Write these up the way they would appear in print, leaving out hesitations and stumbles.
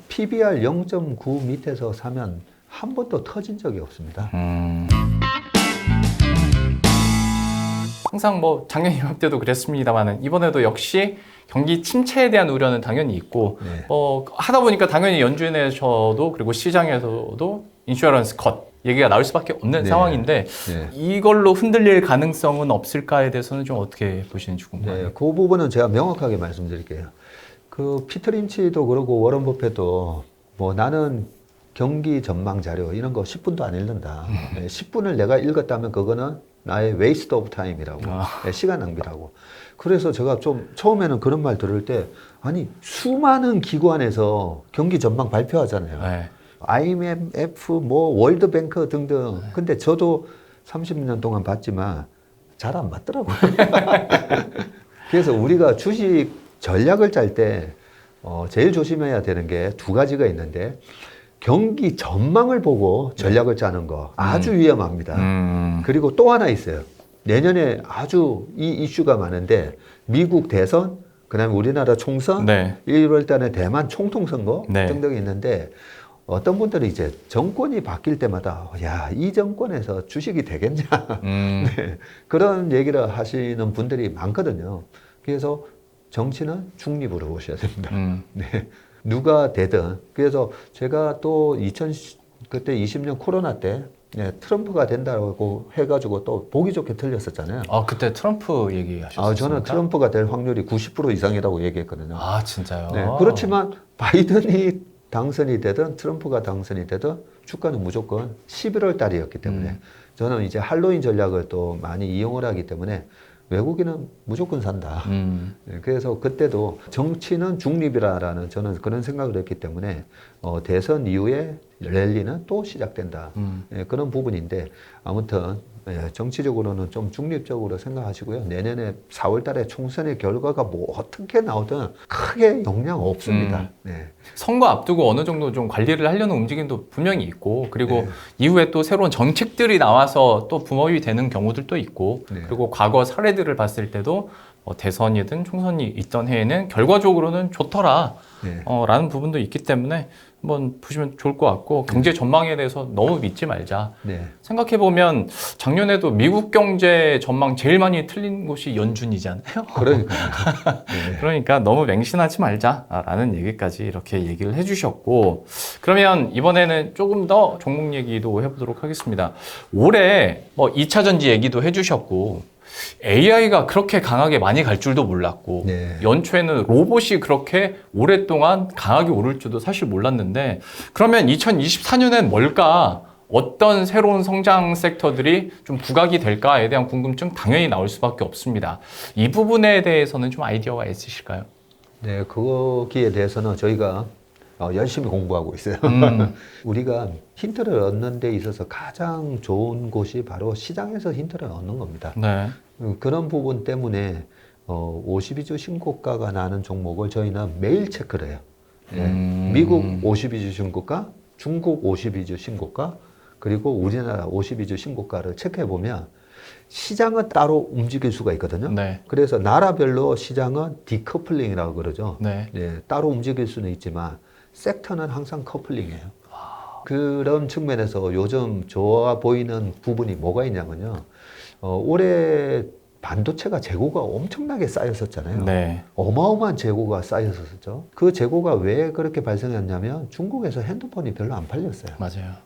PBR 0.9 밑에서 사면 한 번도 터진 적이 없습니다. 항상 뭐 작년 이맘 때도 그랬습니다만은 이번에도 역시 경기 침체에 대한 우려는 당연히 있고 네. 하다 보니까 당연히 연준에서도 그리고 시장에서도 인슈어런스 컷 얘기가 나올 수밖에 없는 네. 상황인데 네. 이걸로 흔들릴 가능성은 없을까에 대해서는 좀 어떻게 보시는지 궁금해요. 네, 그 부분은 제가 명확하게 말씀드릴게요. 그 피터 린치도 그러고 워런 버핏도 뭐 나는 경기 전망 자료 이런 거 10분도 안 읽는다. 10분을 내가 읽었다면 그거는 나의 웨이스트 오브 타임이라고. 시간 낭비라고. 그래서 제가 좀 처음에는 그런 말 들을 때 아니 수많은 기관에서 경기 전망 발표하잖아요. 네. IMF, 뭐 월드뱅크 등등. 근데 저도 30년 동안 봤지만 잘 안 맞더라고요. 그래서 우리가 주식 전략을 짤 때 제일 조심해야 되는 게 두 가지가 있는데 경기 전망을 보고 전략을 짜는 거 아주 위험합니다. 그리고 또 하나 있어요. 내년에 아주 이 이슈가 많은데 미국 대선, 그다음에 우리나라 총선, 네. 1월 달에 대만 총통선거 네. 등등이 있는데 어떤 분들이 이제 정권이 바뀔 때마다 야, 이 정권에서 주식이 되겠냐 네, 그런 얘기를 하시는 분들이 많거든요. 그래서 정치는 중립으로 보셔야 됩니다. 네, 누가 되든. 그래서 제가 또 그때 20년 코로나 때 트럼프가 된다고 해가지고 또 보기 좋게 틀렸었잖아요. 그때 트럼프 얘기하셨어요? 저는 트럼프가 될 확률이 90% 이상이라고 얘기했거든요. 진짜요? 네, 그렇지만 바이든이 당선이 되든 트럼프가 당선이 되든 주가는 무조건 11월 달이었기 때문에 저는 이제 할로윈 전략을 또 많이 이용을 하기 때문에 외국인은 무조건 산다. 네, 그래서 그때도 정치는 중립이라는 저는 그런 생각을 했기 때문에 대선 이후에 랠리는 또 시작된다. 네, 그런 부분인데 아무튼 정치적으로는 좀 중립적으로 생각하시고요. 내년에 4월 달에 총선의 결과가 뭐 어떻게 나오든 크게 영향 없습니다. 네. 선거 앞두고 어느 정도 좀 관리를 하려는 움직임도 분명히 있고 그리고 이후에 또 새로운 정책들이 나와서 또 붐업이 되는 경우들도 있고 그리고 과거 사례들을 봤을 때도 대선이든 총선이 있던 해에는 결과적으로는 좋더라 라는 부분도 있기 때문에 한번 보시면 좋을 것 같고 경제 전망에 대해서 너무 믿지 말자. 생각해보면 작년에도 미국 경제 전망 제일 많이 틀린 곳이 연준이잖아요. 그러니까 너무 맹신하지 말자라는 얘기까지 이렇게 얘기를 해주셨고 그러면 이번에는 조금 더 종목 얘기도 해보도록 하겠습니다. 올해 뭐 2차 전지 얘기도 해주셨고 AI가 그렇게 강하게 많이 갈 줄도 몰랐고 연초에는 로봇이 그렇게 오랫동안 강하게 오를 줄도 사실 몰랐는데 그러면 2024년엔 뭘까? 어떤 새로운 성장 섹터들이 좀 부각이 될까에 대한 궁금증 당연히 나올 수밖에 없습니다. 이 부분에 대해서는 좀 아이디어가 있으실까요? 네, 거기에 대해서는 저희가 열심히 공부하고 있어요. 우리가 힌트를 얻는 데 있어서 가장 좋은 곳이 바로 시장에서 힌트를 얻는 겁니다. 그런 부분 때문에 52주 신고가가 나는 종목을 저희는 매일 체크를 해요. 미국 52주 신고가, 중국 52주 신고가, 그리고 우리나라 52주 신고가를 체크해 보면 시장은 따로 움직일 수가 있거든요. 그래서 나라별로 시장은 디커플링이라고 그러죠. 따로 움직일 수는 있지만 섹터는 항상 커플링이에요. 그런 측면에서 요즘 좋아 보이는 부분이 뭐가 있냐면요. 올해 반도체가 재고가 엄청나게 쌓였었잖아요. 어마어마한 재고가 쌓였었죠. 그 재고가 왜 그렇게 발생했냐면 중국에서 핸드폰이 별로 안 팔렸어요.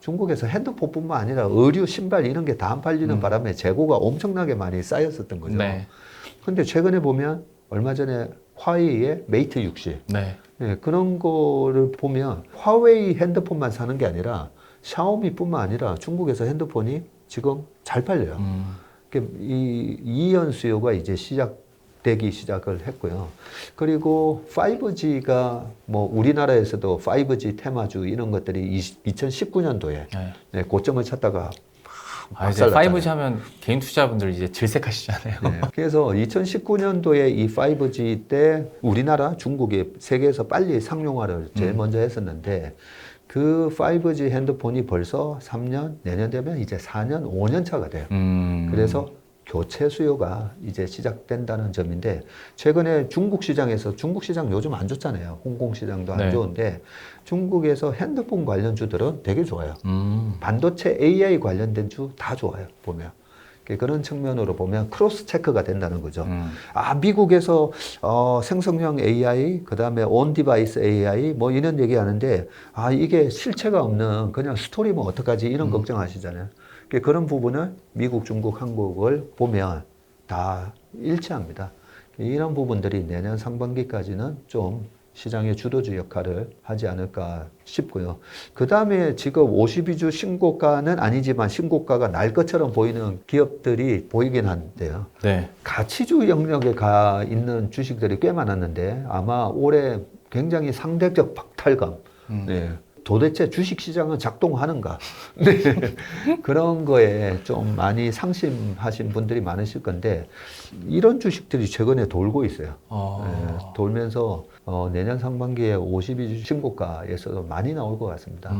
중국에서 핸드폰뿐만 아니라 의류, 신발 이런 게 다 안 팔리는 바람에 재고가 엄청나게 많이 쌓였었던 거죠. 근데 최근에 보면 얼마 전에 화웨이의 메이트 60 그런 거를 보면 화웨이 핸드폰만 사는 게 아니라 샤오미뿐만 아니라 중국에서 핸드폰이 지금 잘 팔려요. 이 이연 수요가 이제 시작되기 시작을 했고요. 그리고 5G가 뭐 우리나라에서도 5G 테마주 이런 것들이 2019년도에 고점을 찾다가 이제 5G 하면 개인 투자분들 이제 질색하시잖아요. 그래서 2019년도에 이 5G 때 우리나라, 중국이 세계에서 빨리 상용화를 제일 먼저 했었는데 그 5G 핸드폰이 벌써 3년, 내년 되면 이제 4년, 5년 차가 돼요. 그래서 교체 수요가 이제 시작된다는 점인데 최근에 중국 시장에서 중국 시장 요즘 안 좋잖아요. 홍콩 시장도 안 네. 좋은데 중국에서 핸드폰 관련주들은 되게 좋아요. 반도체 AI 관련된 주 다 좋아요. 보면. 그런 측면으로 보면 크로스 체크가 된다는 거죠. 아, 미국에서 생성형 AI, 그 다음에 온 디바이스 AI 뭐 이런 얘기하는데 아, 이게 실체가 없는 그냥 스토리면 어떡하지 이런 걱정하시잖아요. 그런 부분을 미국, 중국, 한국을 보면 다 일치합니다. 이런 부분들이 내년 상반기까지는 좀 시장의 주도주 역할을 하지 않을까 싶고요. 그 다음에 지금 52주 신고가는 아니지만 신고가가 날 것처럼 보이는 기업들이 보이긴 한데요. 네. 가치주 영역에 가 있는 주식들이 꽤 많았는데 아마 올해 굉장히 상대적 박탈감. 네. 도대체 주식시장은 작동하는가? 네. 그런 거에 좀 많이 상심하신 분들이 많으실 건데 이런 주식들이 최근에 돌고 있어요. 네. 돌면서 내년 상반기에 52주 신고가에서도 많이 나올 것 같습니다.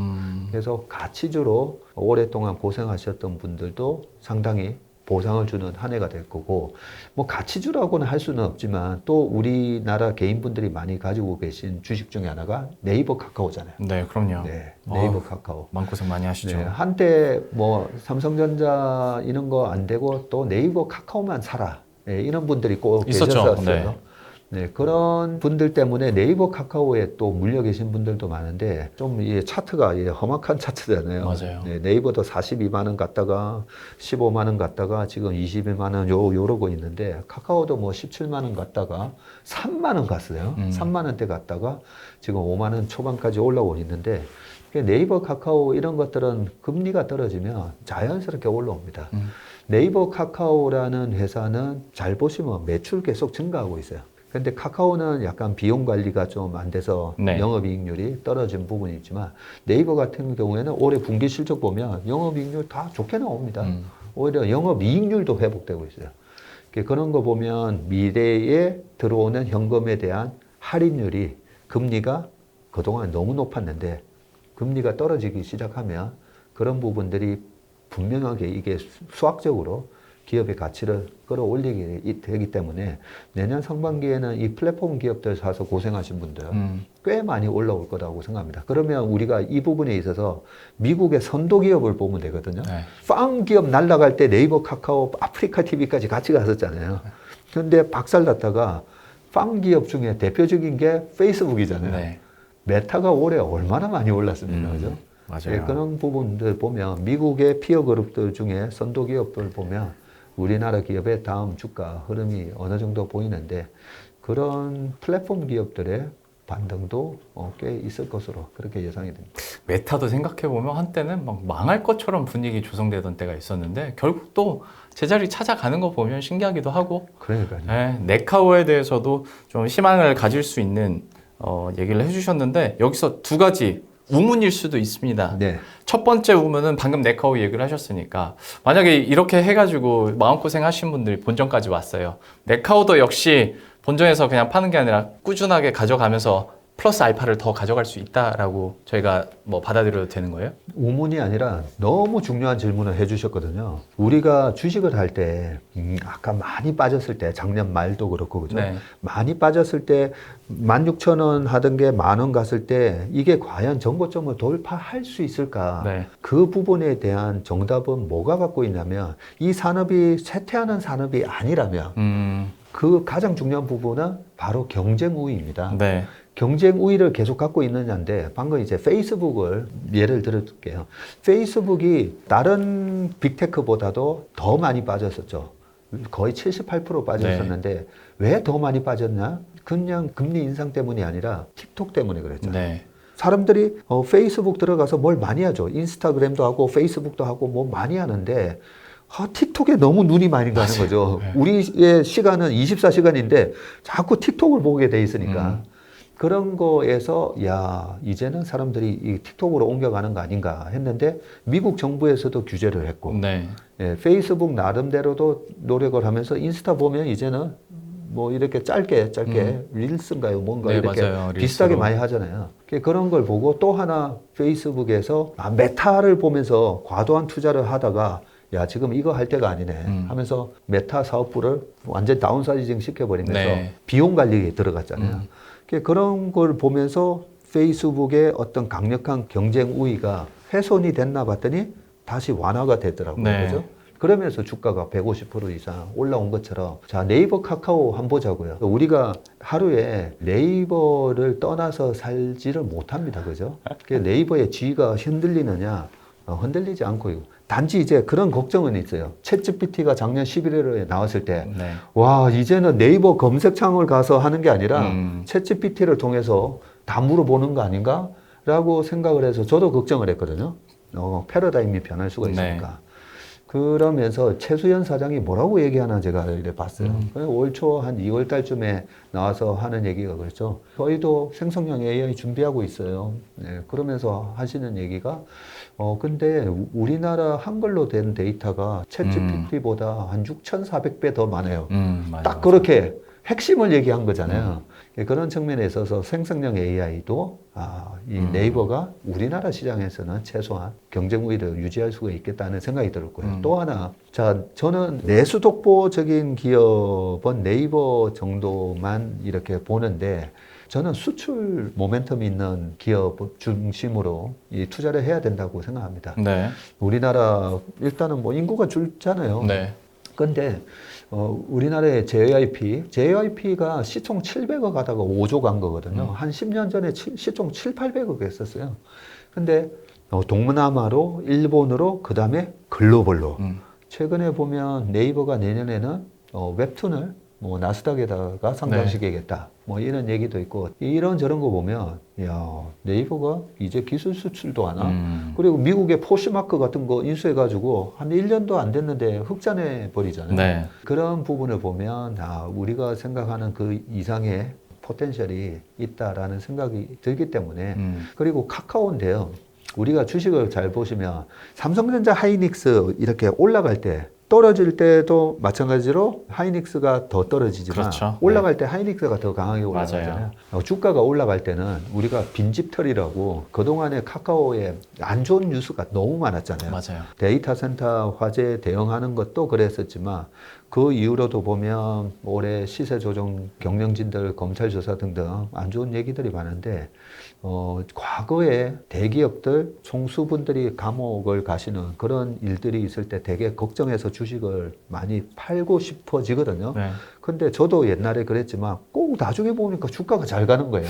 그래서 가치주로 오랫동안 고생하셨던 분들도 상당히 보상을 주는 한 해가 될 거고 뭐 가치주라고는 할 수는 없지만 또 우리나라 개인분들이 많이 가지고 계신 주식 중에 하나가 네이버 카카오잖아요. 네, 그럼요. 네, 네이버 카카오. 마음고생 많이 하시죠. 네, 한때 뭐 삼성전자 이런 거 안 되고 또 네이버 카카오만 사라. 네, 이런 분들이 꼭 있었죠. 계셨었어요. 네, 그런 분들 때문에 네이버 카카오에 또 물려 계신 분들도 많은데 좀 이 차트가 험악한 차트잖아요. 맞아요. 네, 네이버도 42만 원 갔다가 15만 원 갔다가 지금 22만 원 요러고 있는데 카카오도 뭐 17만 원 갔다가 3만 원 갔어요. 3만 원대 갔다가 지금 5만 원 초반까지 올라오고 있는데 네이버 카카오 이런 것들은 금리가 떨어지면 자연스럽게 올라옵니다. 네이버 카카오라는 회사는 잘 보시면 매출 계속 증가하고 있어요. 근데 카카오는 약간 비용 관리가 좀 안 돼서 네. 영업이익률이 떨어진 부분이 있지만 네이버 같은 경우에는 올해 분기 실적 보면 영업이익률 다 좋게 나옵니다. 오히려 영업이익률도 회복되고 있어요. 그런 거 보면 미래에 들어오는 현금에 대한 할인율이 금리가 그동안 너무 높았는데 금리가 떨어지기 시작하면 그런 부분들이 분명하게 이게 수학적으로 기업의 가치를 끌어올리게 되기 때문에 내년 상반기에는 이 플랫폼 기업들 사서 고생하신 분들 꽤 많이 올라올 거라고 생각합니다. 그러면 우리가 이 부분에 있어서 미국의 선도 기업을 보면 되거든요. 네. 빵 기업 날아갈 때 네이버, 카카오, 아프리카 TV까지 같이 갔었잖아요. 그런데 박살났다가 빵 기업 중에 대표적인 게 페이스북이잖아요. 네. 메타가 올해 얼마나 많이 올랐습니까? 그죠? 맞아요. 네, 그런 부분들 보면 미국의 피어 그룹들 중에 선도 기업들 보면 우리나라 기업의 다음 주가 흐름이 어느 정도 보이는데 그런 플랫폼 기업들의 반등도 꽤 있을 것으로 그렇게 예상이 됩니다. 메타도 생각해보면 한때는 막 망할 것처럼 분위기 조성되던 때가 있었는데 결국 또 제자리 찾아가는 거 보면 신기하기도 하고 그러니까요. 네, 네카오에 대해서도 좀 희망을 가질 수 있는 얘기를 해주셨는데 여기서 두 가지 우문일 수도 있습니다. 네. 첫 번째 우문은 방금 네카오 얘기를 하셨으니까 만약에 이렇게 해가지고 마음고생 하신 분들이 본전까지 왔어요. 네카오도 역시 본전에서 그냥 파는 게 아니라 꾸준하게 가져가면서 플러스 알파를 더 가져갈 수 있다라고 저희가 뭐 받아들여도 되는 거예요? 우문이 아니라 너무 중요한 질문을 해주셨거든요. 우리가 주식을 할 때 아까 많이 빠졌을 때 작년 말도 그렇고 그죠? 네. 많이 빠졌을 때 16,000원 하던 게 10,000원 갔을 때 이게 과연 전고점을 돌파할 수 있을까? 네. 그 부분에 대한 정답은 뭐가 갖고 있냐면 이 산업이 쇠퇴하는 산업이 아니라면 그 가장 중요한 부분은 바로 경쟁 우위입니다. 네. 경쟁 우위를 계속 갖고 있느냐인데 방금 이제 페이스북을 예를 들어줄게요. 페이스북이 다른 빅테크보다도 더 많이 빠졌었죠. 거의 78% 빠졌었는데 왜 더 많이 빠졌냐? 그냥 금리 인상 때문이 아니라 틱톡 때문에 그랬죠. 네. 사람들이 페이스북 들어가서 뭘 많이 하죠. 인스타그램도 하고 페이스북도 하고 뭐 많이 하는데 틱톡에 너무 눈이 많이 가는 거죠. 네. 우리의 시간은 24시간인데 자꾸 틱톡을 보게 돼 있으니까 그런 거에서 야 이제는 사람들이 이 틱톡으로 옮겨가는 거 아닌가 했는데 미국 정부에서도 규제를 했고 네. 예, 페이스북 나름대로도 노력을 하면서 인스타 보면 이제는 뭐 이렇게 짧게 릴스인가요 뭔가 네, 이렇게 맞아요. 비슷하게 릴스로. 많이 하잖아요. 그런 걸 보고 또 하나 페이스북에서 메타를 보면서 과도한 투자를 하다가 야, 지금 이거 할 때가 아니네 하면서 메타 사업부를 완전 다운사이징 시켜버리면서 네. 비용 관리에 들어갔잖아요. 그런 걸 보면서 페이스북의 어떤 강력한 경쟁 우위가 훼손이 됐나 봤더니 다시 완화가 되더라고요. 네. 그죠? 그러면서 주가가 150% 이상 올라온 것처럼 자, 네이버 카카오 한번 보자고요. 우리가 하루에 네이버를 떠나서 살지를 못합니다. 그죠? 네이버의 지위가 흔들리느냐? 흔들리지 않고 단지 이제 그런 걱정은 있어요. 챗GPT가 작년 11월에 나왔을 때 네. 와, 이제는 네이버 검색창을 가서 하는 게 아니라 챗GPT를 통해서 다 물어보는 거 아닌가? 라고 생각을 해서 저도 걱정을 했거든요. 패러다임이 변할 수가 있으니까. 네. 그러면서 최수연 사장이 뭐라고 얘기하나 제가 이래 봤어요. 올 초 한 2월 달쯤에 나와서 하는 얘기가 그랬죠. 저희도 생성형 AI 준비하고 있어요. 네, 그러면서 하시는 얘기가 근데 우리나라 한글로 된 데이터가 챗GPT보다 한 6,400배 더 많아요. 맞아요. 딱 그렇게 핵심을 얘기한 거잖아요. 그런 측면에 있어서 생성형 AI도 이 네이버가 우리나라 시장에서는 최소한 경쟁 우위를 유지할 수가 있겠다는 생각이 들었고요. 또 하나, 자, 저는 내수 독보적인 기업은 네이버 정도만 이렇게 보는데 저는 수출 모멘텀 있는 기업 중심으로 이 투자를 해야 된다고 생각합니다. 네. 우리나라 일단은 뭐 인구가 줄잖아요. 네. 근데 우리나라의 JYP가 시총 700억 하다가 5조 간 거거든요. 한 10년 전에 시총 7, 800억 했었어요. 근데 동남아로, 일본으로, 그 다음에 글로벌로. 최근에 보면 네이버가 내년에는 웹툰을 뭐 나스닥에다가 상장시키겠다. 뭐 이런 얘기도 있고 이런 저런 거 보면 야, 네이버가 이제 기술 수출도 하나? 그리고 미국의 포시마크 같은 거 인수해가지고 한 1년도 안 됐는데 흑자내 버리잖아요. 네. 그런 부분을 보면 우리가 생각하는 그 이상의 포텐셜이 있다라는 생각이 들기 때문에 그리고 카카오인데요. 우리가 주식을 잘 보시면 삼성전자 하이닉스 이렇게 올라갈 때 떨어질 때도 마찬가지로 하이닉스가 더 떨어지지만 그렇죠. 올라갈 때 하이닉스가 더 강하게 올라가잖아요. 주가가 올라갈 때는 우리가 빈집털이라고 그동안에 카카오에 안 좋은 뉴스가 너무 많았잖아요. 맞아요. 데이터 센터 화재에 대응하는 것도 그랬었지만 그 이후로도 보면 올해 시세 조정 경영진들 검찰 조사 등등 안 좋은 얘기들이 많은데 과거에 대기업들 총수분들이 감옥을 가시는 그런 일들이 있을 때 되게 걱정해서 주식을 많이 팔고 싶어지거든요. 네. 근데 저도 옛날에 그랬지만 꼭 나중에 보니까 주가가 잘 가는 거예요.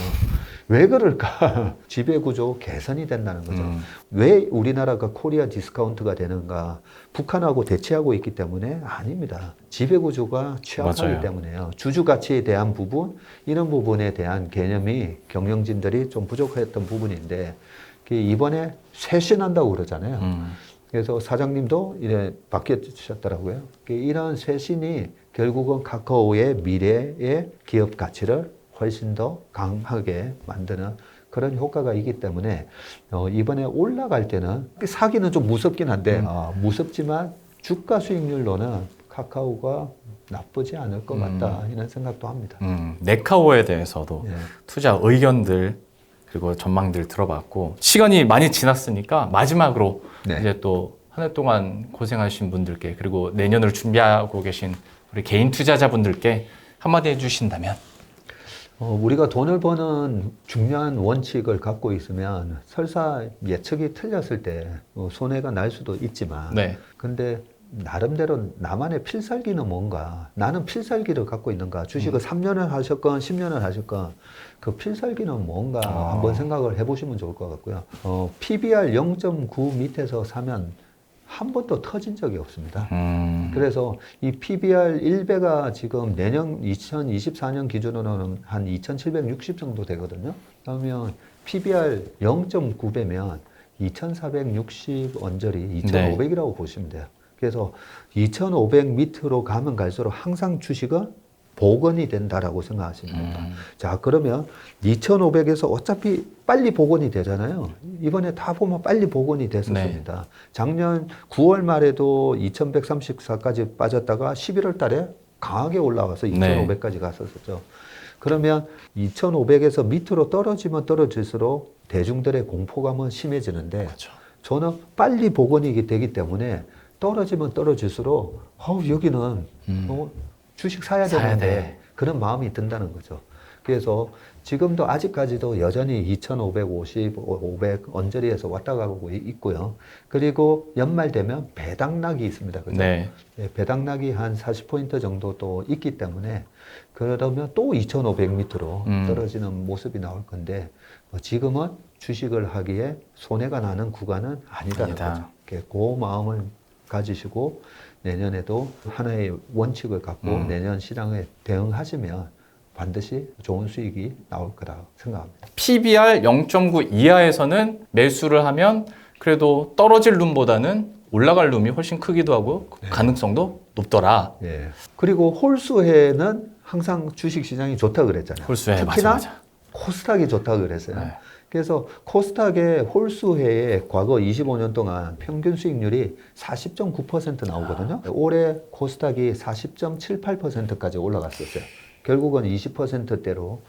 왜 그럴까? 지배구조 개선이 된다는 거죠. 왜 우리나라가 코리아 디스카운트가 되는가? 북한하고 대치하고 있기 때문에 아닙니다. 지배구조가 취약하기 맞아요. 때문에요. 주주가치에 대한 부분, 이런 부분에 대한 개념이 경영진들이 좀 부족했던 부분인데 이번에 쇄신한다고 그러잖아요. 그래서 사장님도 이래 바뀌셨더라고요. 이런 쇄신이 결국은 카카오의 미래의 기업 가치를 훨씬 더 강하게 만드는 그런 효과가 있기 때문에 이번에 올라갈 때는 사기는 좀 무섭긴 한데 무섭지만 주가 수익률로는 카카오가 나쁘지 않을 것 같다 이런 생각도 합니다. 네카오에 대해서도 예. 투자 의견들 그리고 전망들 들어봤고 시간이 많이 지났으니까 마지막으로 네. 이제 또 한 해 동안 고생하신 분들께 그리고 내년을 준비하고 계신 우리 개인 투자자분들께 한마디 해주신다면 우리가 돈을 버는 중요한 원칙을 갖고 있으면 설사 예측이 틀렸을 때 손해가 날 수도 있지만 네. 근데 나름대로 나만의 필살기는 뭔가 나는 필살기를 갖고 있는가 주식을 3년을 하셨건 10년을 하셨건 그 필살기는 뭔가 한번 생각을 해보시면 좋을 것 같고요. PBR 0.9 밑에서 사면 한 번도 터진 적이 없습니다. 그래서 이 PBR 1배가 지금 내년 2024년 기준으로는 한 2,760 정도 되거든요. 그러면 PBR 0.9배면 2,460 언저리 2,500이라고 보시면 돼요. 그래서 2,500 밑으로 가면 갈수록 항상 주식은 복원이 된다라고 생각하시면 됩니다. 자, 그러면 2,500에서 어차피 빨리 복원이 되잖아요. 이번에 다 보면 빨리 복원이 됐었습니다. 네. 작년 9월 말에도 2,134까지 빠졌다가 11월 달에 강하게 올라와서 2,500까지 갔었죠. 그러면 2,500에서 밑으로 떨어지면 떨어질수록 대중들의 공포감은 심해지는데 그렇죠. 저는 빨리 복원이 되기 때문에 떨어지면 떨어질수록 여기는 주식 사야 되는데 그런 마음이 든다는 거죠. 그래서 지금도 아직까지도 여전히 2,550, 500 언저리에서 왔다 가고 있고요. 그리고 연말 되면 배당락이 있습니다. 그죠? 네. 네, 배당락이 한 40포인트 정도 또 있기 때문에 그러면 또 2,500 밑으로 떨어지는 모습이 나올 건데 지금은 주식을 하기에 손해가 나는 구간은 아니다는 거죠. 그 마음을 가지시고 내년에도 하나의 원칙을 갖고 내년 시장에 대응하시면 반드시 좋은 수익이 나올 거라고 생각합니다. PBR 0.9 이하에서는 매수를 하면 그래도 떨어질 룸보다는 올라갈 룸이 훨씬 크기도 하고 가능성도 높더라. 예. 그리고 홀수해는 항상 주식 시장이 좋다 그랬잖아요. 홀수해, 특히나 맞아. 코스닥이 좋다 그랬어요. 네. 그래서 코스닥의 홀수해의 과거 25년 동안 평균 수익률이 40.9% 나오거든요. 올해 코스닥이 40.78%까지 올라갔었어요. 결국은 20%대로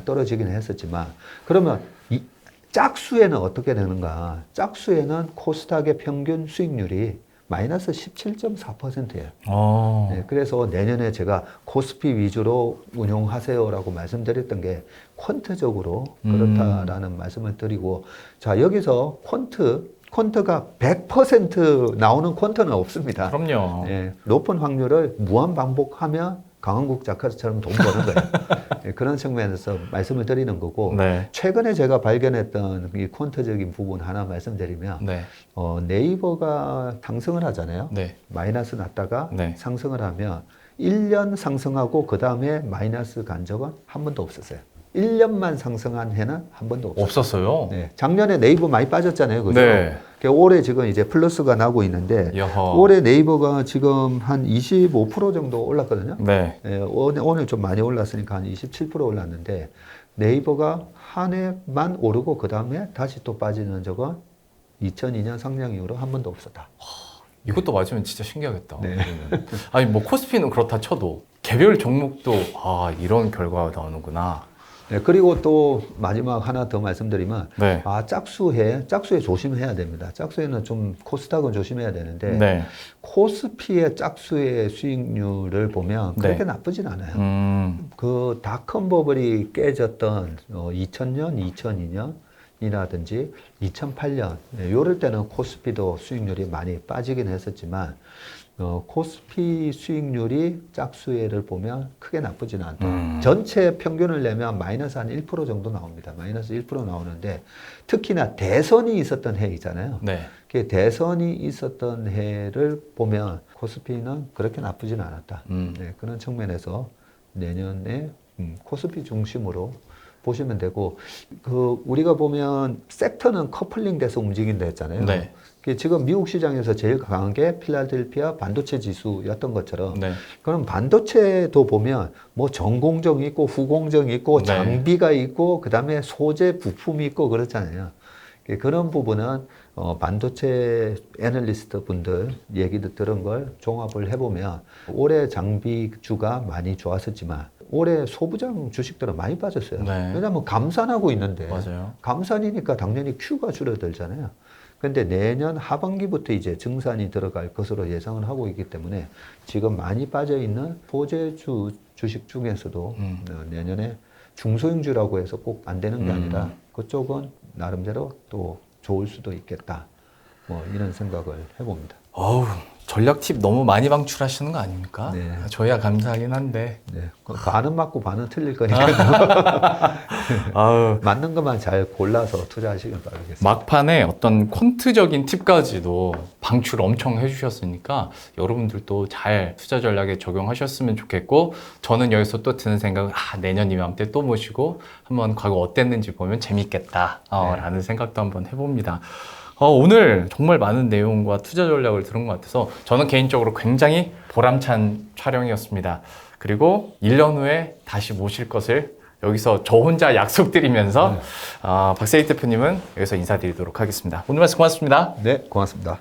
떨어지긴 했었지만 그러면 이 짝수에는 어떻게 되는가? 짝수에는 코스닥의 평균 수익률이 마이너스 17.4%예요. 네, 그래서 내년에 제가 코스피 위주로 운용하세요라고 말씀드렸던 게 퀀트적으로 그렇다라는 말씀을 드리고 자 여기서 퀀트가 100% 나오는 퀀트는 없습니다. 그럼요. 네, 높은 확률을 무한 반복하면 강원국 작가처럼 돈 버는 거예요. 네, 그런 측면에서 말씀을 드리는 거고 네. 최근에 제가 발견했던 이 퀀트적인 부분 하나 말씀드리면 네. 네이버가 상승을 하잖아요. 네. 마이너스 났다가 네. 상승을 하면 1년 상승하고 그 다음에 마이너스 간 적은 한 번도 없었어요. 1년만 상승한 해는 한 번도 없었어요. 없었어요. 네, 작년에 네이버 많이 빠졌잖아요. 그죠? 네. 올해 지금 이제 플러스가 나고 있는데 여허. 올해 네이버가 지금 한 25% 정도 올랐거든요. 네. 네, 오늘 좀 많이 올랐으니까 한 27% 올랐는데 네이버가 한 해만 오르고 그 다음에 다시 또 빠지는 적은 2002년 상장 이후로 한 번도 없었다. 이것도 맞으면 진짜 신기하겠다. 네. 아니 뭐 코스피는 그렇다 쳐도 개별 종목도 이런 결과가 나오는구나. 네, 그리고 또 마지막 하나 더 말씀드리면 네. 짝수에 조심해야 됩니다. 짝수에는 좀 코스닥은 조심해야 되는데 네. 코스피의 짝수의 수익률을 보면 그렇게 네. 나쁘진 않아요. 그 닷컴 버블이 깨졌던 2000년, 2002년이라든지 2008년 이럴 때는 코스피도 수익률이 많이 빠지긴 했었지만 코스피 수익률이 짝수회를 보면 크게 나쁘진 않다. 전체 평균을 내면 마이너스 한 1% 정도 나옵니다. 마이너스 1% 나오는데 특히나 대선이 있었던 해이잖아요. 네. 그 대선이 있었던 해를 보면 코스피는 그렇게 나쁘진 않았다. 네, 그런 측면에서 내년에 코스피 중심으로 보시면 되고 우리가 보면 섹터는 커플링 돼서 움직인다 했잖아요. 네. 지금 미국 시장에서 제일 강한 게 필라델피아 반도체 지수였던 것처럼 네. 그럼 반도체도 보면 뭐 전공정이 있고 후공정이 있고 네. 장비가 있고 그다음에 소재 부품이 있고 그렇잖아요. 그런 부분은 반도체 애널리스트 분들 얘기도 들은 걸 종합을 해보면 올해 장비주가 많이 좋았었지만 올해 소부장 주식들은 많이 빠졌어요. 네. 왜냐하면 감산하고 있는데 맞아요. 감산이니까 당연히 Q가 줄어들잖아요. 근데 내년 하반기부터 이제 증산이 들어갈 것으로 예상을 하고 있기 때문에 지금 많이 빠져 있는 소재주 주식 중에서도 내년에 중소형주라고 해서 꼭 안 되는 게 아니라 그쪽은 나름대로 또 좋을 수도 있겠다. 뭐 이런 생각을 해봅니다. 어우, 전략 팁 너무 많이 방출하시는 거 아닙니까? 네. 저야 감사하긴 한데. 네. 반은 맞고 반은 틀릴 거니까 아우, 맞는 것만 잘 골라서 투자하시길 바라겠습니다. 막판에 어떤 퀀트적인 팁까지도 방출 엄청 해주셨으니까 여러분들도 잘 투자 전략에 적용하셨으면 좋겠고 저는 여기서 또 드는 생각은 내년 이맘때 또 모시고 한번 과거 어땠는지 보면 재밌겠다 라는 생각도 한번 해봅니다. 오늘 정말 많은 내용과 투자 전략을 들은 것 같아서 저는 개인적으로 굉장히 보람찬 촬영이었습니다. 그리고 1년 후에 다시 모실 것을 여기서 저 혼자 약속드리면서 박세익 대표님은 여기서 인사드리도록 하겠습니다. 오늘 말씀 고맙습니다. 네, 고맙습니다.